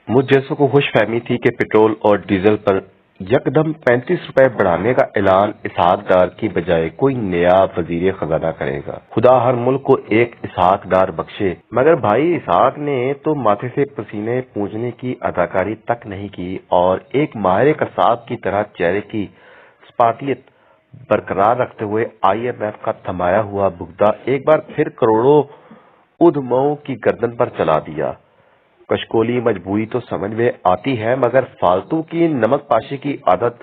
मुझ जैसों को खुश फहमी थी कि पेट्रोल और डीजल पर यकदम 35 रुपए बढ़ाने का ऐलान इसहाक डार की बजाय कोई नया वजीर खजाना करेगा। खुदा हर मुल्क को एक इसहाक डार बख्शे, मगर भाई इसहाक ने तो माथे से पसीने पूंछने की अदाकारी तक नहीं की और एक माहिर कसाब की तरह चेहरे की स्पाटियत बरकरार रखते हुए IMF का थमाया हुआ भुगता एक बार फिर करोड़ों उद्यमों की गर्दन पर चला दिया। कशकोली मजबूरी तो समझ में आती है, मगर फालतू की नमक पाशी की आदत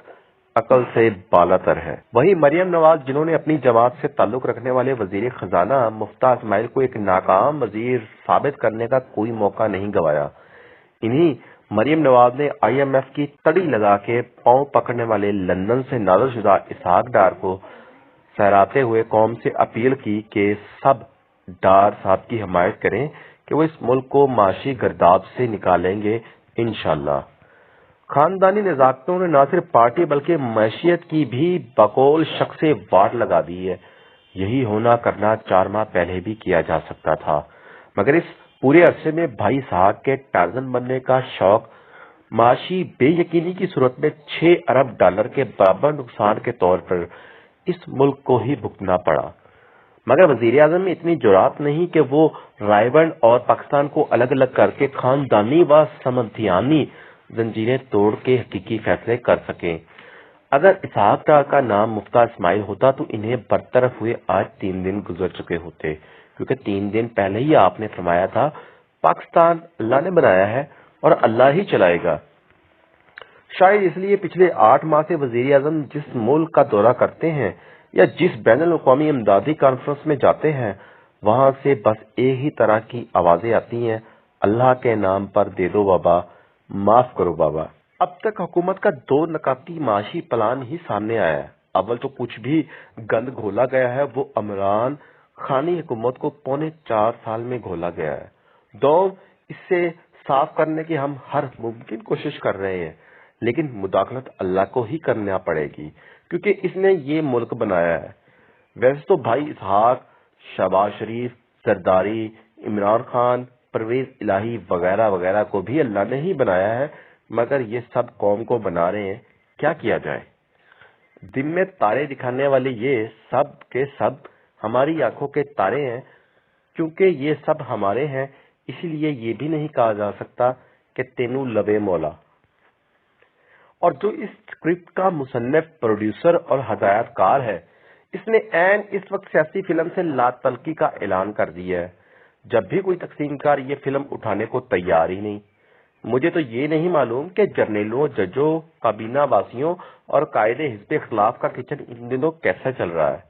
अकल से बालातर है। वहीं मरियम नवाज, जिन्होंने अपनी जमात से ताल्लुक रखने वाले वजीर खजाना मुफ्ता इस्माइल को एक नाकाम वजीर साबित करने का कोई मौका नहीं गंवाया। इन्हीं मरियम नवाज ने IMF की तड़ी लगा के पांव पकड़ने वाले लंदन से नादरशुदा इसहाक डार को सहराते हुए कौम से अपील की कि सब डार साहब की हिमायत करें कि वो इस मुल्क को माशी गर्दाब से निकालेंगे इंशाल्लाह। खानदानी नज़ाकतों ने न सिर्फ पार्टी बल्कि मैशियत की भी बकौल शक से वाट लगा दी है। यही होना करना 4 माह पहले भी किया जा सकता था, मगर इस पूरे अरसे में भाई साहब के टारगन बनने का शौक माशी बेयकीनी की सूरत में $6 अरब के बराबर नुकसान के तौर पर इस मुल्क को ही भुगतना पड़ा। मगर वजीर आजम में इतनी जुरात नहीं कि वो रायबंद और पाकिस्तान को अलग अलग करके खानदानी व समंथियानी जंजीरें तोड़ के हकीकी फैसले कर सकें। अगर इसहाक डार का नाम मुफ्ता इस्माइल होता तो इन्हें बरतरफ हुए आज 3 दिन गुजर चुके होते, क्योंकि 3 दिन पहले ही आपने फरमाया था पाकिस्तान अल्लाह ने बनाया है और अल्लाह ही चलाएगा। शायद इसलिए पिछले 8 माह से वजीर आजम जिस मुल्क का दौरा करते हैं या जिस बैनुल अक़वामी इमदादी कॉन्फ्रेंस में जाते हैं, वहां से बस एक ही तरह की आवाजें आती हैं, अल्लाह के नाम पर दे दो बाबा, माफ करो बाबा। अब तक हुकूमत का 2 नकाती माशी प्लान ही सामने आया है। अव्वल तो कुछ भी गंद घोला गया है, वो इमरान खानी हुकूमत को पौने 4 साल में घोला गया है। 2, इससे साफ करने की हम हर मुमकिन कोशिश कर रहे हैं, लेकिन मुदाखलत अल्लाह को ही करना पड़ेगी, क्योंकि इसने ये मुल्क बनाया है। वैसे तो भाई इसहाक, शहबाज शरीफ, जरदारी, इमरान खान, परवेज इलाही वगैरह वगैरह को भी अल्लाह ने ही बनाया है, मगर ये सब कौम को बना रहे हैं। क्या किया जाए? दिन में तारे दिखाने वाले ये सब के सब हमारी आंखों के तारे हैं। क्योंकि ये सब हमारे हैं, इसीलिए ये भी नहीं कहा जा सकता कि तेनू लबे मौला। और जो इस स्क्रिप्ट का मुसन्निफ, प्रोड्यूसर और हदायतकार है, इसने ऐन इस वक्त सियासी फिल्म से लातल्की का ऐलान कर दिया है, जब भी कोई तकसीमकार ये फिल्म उठाने को तैयार ही नहीं। मुझे तो ये नहीं मालूम कि जर्नलों, जजों, काबीना वासियों और कायदे हिज़्ब इख्तिलाफ का किचन इन दिनों कैसा चल रहा है।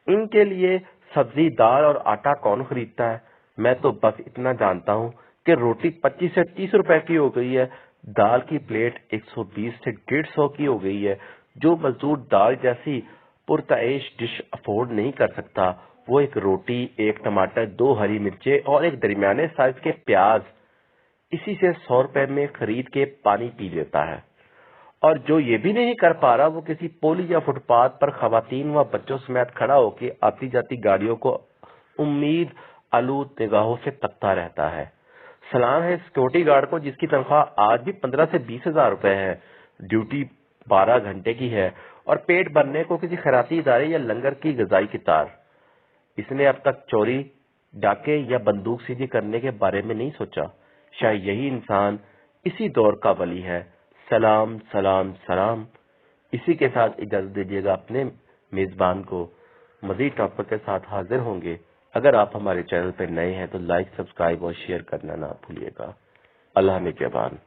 इनके लिए सब्जी, दाल और आटा कौन खरीदता है? मैं तो बस इतना जानता हूँ कि रोटी 25 से 30 रुपए की हो गई है, दाल की प्लेट 120 से 150 की हो गई है। जो मजदूर दाल जैसी पुरताइश डिश अफोर्ड नहीं कर सकता, वो एक रोटी, एक टमाटर, 2 हरी मिर्चें और एक दरमियाने साइज के प्याज इसी से 100 रुपए में खरीद के पानी पी लेता है। और जो ये भी नहीं कर पा रहा, वो किसी पोली या फुटपाथ पर खवातीन व बच्चों समेत खड़ा होकर आती जाती गाड़ियों को उम्मीद आलूद निगाहों से तकता रहता है। सलाम है सिक्योरिटी गार्ड को, जिसकी तनख्वाह आज भी 15 से 20 हजार रुपए है, ड्यूटी 12 घंटे की है, और पेट भरने को किसी खैराती इदारे या लंगर की गजाई की तार। इसने अब तक चोरी, डाके या बंदूक सीधी करने के बारे में नहीं सोचा। शायद यही इंसान इसी दौर का वली है। सलाम सलाम सलाम। इसी के साथ इजाजत दीजिएगा अपने मेजबान को। मजीद टॉपिक के साथ हाजिर होंगे। अगर आप हमारे चैनल पर नए हैं तो लाइक, सब्सक्राइब और शेयर करना ना भूलिएगा। अल्लाह निगहबान।